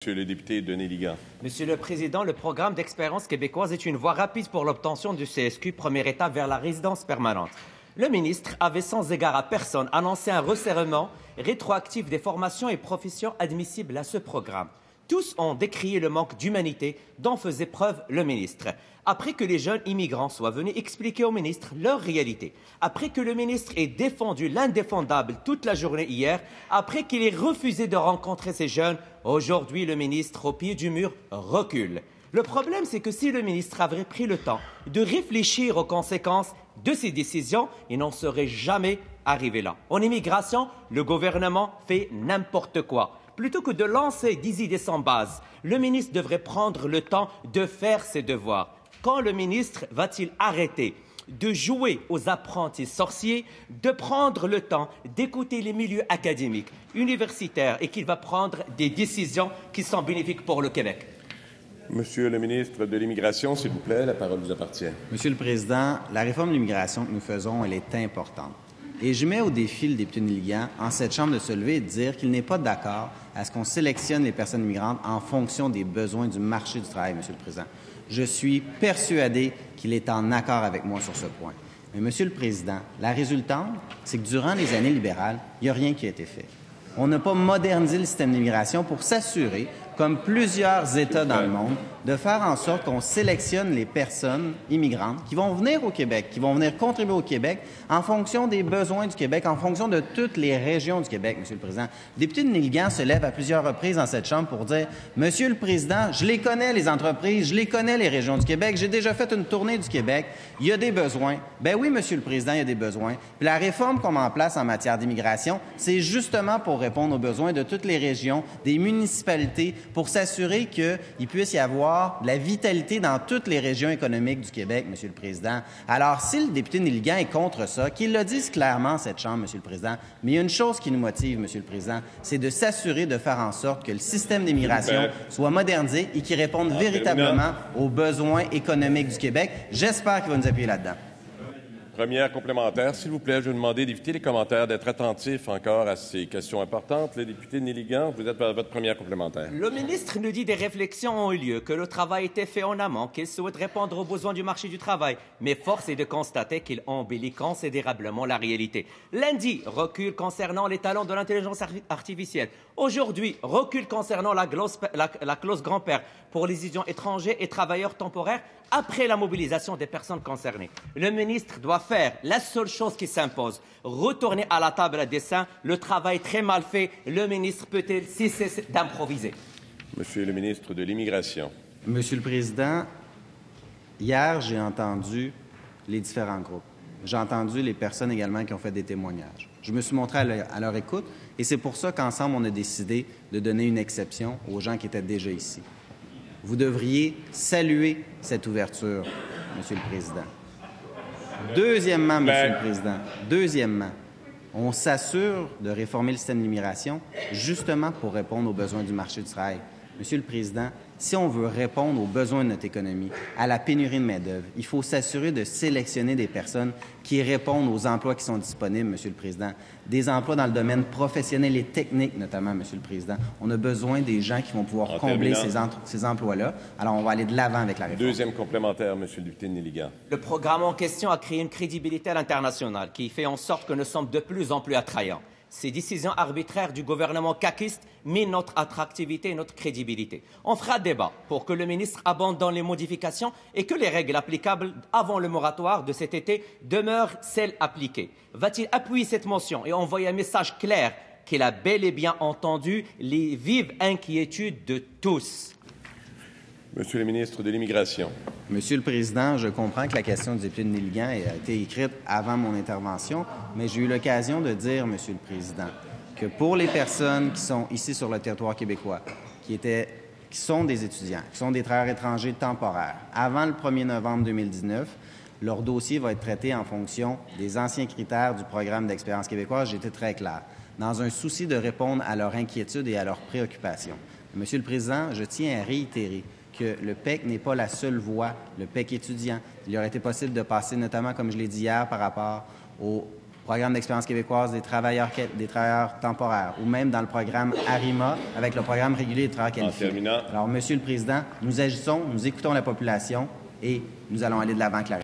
Monsieur le député Denis Ligan. Monsieur le Président, le programme d'expérience québécoise est une voie rapide pour l'obtention du CSQ, première étape vers la résidence permanente. Le ministre avait sans égard à personne annoncé un resserrement rétroactif des formations et professions admissibles à ce programme. Tous ont décrié le manque d'humanité dont faisait preuve le ministre. Après que les jeunes immigrants soient venus expliquer au ministre leur réalité, après que le ministre ait défendu l'indéfendable toute la journée hier, après qu'il ait refusé de rencontrer ces jeunes, aujourd'hui le ministre, au pied du mur, recule. Le problème, c'est que si le ministre avait pris le temps de réfléchir aux conséquences de ses décisions, il n'en serait jamais arrivé là. En immigration, le gouvernement fait n'importe quoi. Plutôt que de lancer des idées sans base, le ministre devrait prendre le temps de faire ses devoirs. Quand le ministre va-t-il arrêter de jouer aux apprentis sorciers, de prendre le temps d'écouter les milieux académiques, universitaires et qu'il va prendre des décisions qui sont bénéfiques pour le Québec? Monsieur le ministre de l'Immigration, s'il vous plaît, la parole vous appartient. Monsieur le Président, la réforme de l'immigration que nous faisons, elle est importante. Et je mets au défi le député Ligan en cette Chambre de se lever et de dire qu'il n'est pas d'accord à ce qu'on sélectionne les personnes immigrantes en fonction des besoins du marché du travail, Monsieur le Président. Je suis persuadé qu'il est en accord avec moi sur ce point. Mais, Monsieur le Président, la résultante, c'est que durant les années libérales, il n'y a rien qui a été fait. On n'a pas modernisé le système d'immigration pour s'assurer, comme plusieurs États dans le monde, de faire en sorte qu'on sélectionne les personnes immigrantes qui vont venir au Québec, qui vont venir contribuer au Québec en fonction des besoins du Québec, en fonction de toutes les régions du Québec, Monsieur le Président. Le député de Néligan se lève à plusieurs reprises dans cette Chambre pour dire « Monsieur le Président, je les connais, les entreprises, je les connais, les régions du Québec, j'ai déjà fait une tournée du Québec, il y a des besoins. » Ben oui, Monsieur le Président, il y a des besoins. Puis la réforme qu'on met en place en matière d'immigration, c'est justement pour répondre aux besoins de toutes les régions, des municipalités, pour s'assurer qu'il puisse y avoir de la vitalité dans toutes les régions économiques du Québec, Monsieur le Président. Alors, si le député Néligan est contre ça, qu'il le dise clairement, cette Chambre, Monsieur le Président, mais il y a une chose qui nous motive, Monsieur le Président, c'est de s'assurer de faire en sorte que le système d'immigration soit modernisé et qu'il réponde véritablement aux besoins économiques du Québec. J'espère qu'il va nous appuyer là-dedans. Première complémentaire, s'il vous plaît, je vais demander d'éviter les commentaires, d'être attentif encore à ces questions importantes. Le député Néligan, vous êtes à votre première complémentaire. Le ministre nous dit des réflexions ont eu lieu, que le travail était fait en amont, qu'il souhaite répondre aux besoins du marché du travail. Mais force est de constater qu'il embellit considérablement la réalité. Lundi, recul concernant les talents de l'intelligence artificielle. Aujourd'hui, recul concernant la clause grand-père pour les étudiants étrangers et travailleurs temporaires après la mobilisation des personnes concernées. Le ministre doit faire la seule chose qui s'impose, retourner à la table à dessin. Le travail très mal fait, le ministre peut-il cesser d'improviser? Monsieur le ministre de l'Immigration. Monsieur le Président, hier, j'ai entendu les différents groupes. J'ai entendu les personnes également qui ont fait des témoignages. Je me suis montré à leur écoute et c'est pour ça qu'ensemble, on a décidé de donner une exception aux gens qui étaient déjà ici. Vous devriez saluer cette ouverture, Monsieur le Président. Deuxièmement, Monsieur le Président, on s'assure de réformer le système d'immigration justement pour répondre aux besoins du marché du travail. Monsieur le Président, si on veut répondre aux besoins de notre économie, à la pénurie de main-d'œuvre, il faut s'assurer de sélectionner des personnes qui répondent aux emplois qui sont disponibles, Monsieur le Président. Des emplois dans le domaine professionnel et technique, notamment, Monsieur le Président. On a besoin des gens qui vont pouvoir combler ces emplois-là. Alors, on va aller de l'avant avec la réforme. Deuxième complémentaire, Monsieur le député Néligan. Le programme en question a créé une crédibilité à l'international qui fait en sorte que nous sommes de plus en plus attrayants. Ces décisions arbitraires du gouvernement caquiste minent notre attractivité et notre crédibilité. On fera débat pour que le ministre abandonne les modifications et que les règles applicables avant le moratoire de cet été demeurent celles appliquées. Va-t-il appuyer cette motion et envoyer un message clair qu'il a bel et bien entendu les vives inquiétudes de tous? Monsieur le ministre de l'Immigration. Monsieur le Président, je comprends que la question du député de Néligan a été écrite avant mon intervention, mais j'ai eu l'occasion de dire, Monsieur le Président, que pour les personnes qui sont ici sur le territoire québécois, qui sont des étudiants, qui sont des travailleurs étrangers temporaires, avant le 1er novembre 2019, leur dossier va être traité en fonction des anciens critères du programme d'expérience québécoise. J'ai été très clair, dans un souci de répondre à leurs inquiétudes et à leurs préoccupations. Monsieur le Président, je tiens à réitérer que le PEC n'est pas la seule voie, le PEC étudiant. Il aurait été possible de passer, notamment, comme je l'ai dit hier, par rapport aux programme d'expérience québécoise des travailleurs temporaires, ou même dans le programme ARIMA, avec le programme régulier des travailleurs qualifiés. En terminant. Alors, Monsieur le Président, nous agissons, nous écoutons la population et nous allons aller de l'avant avec la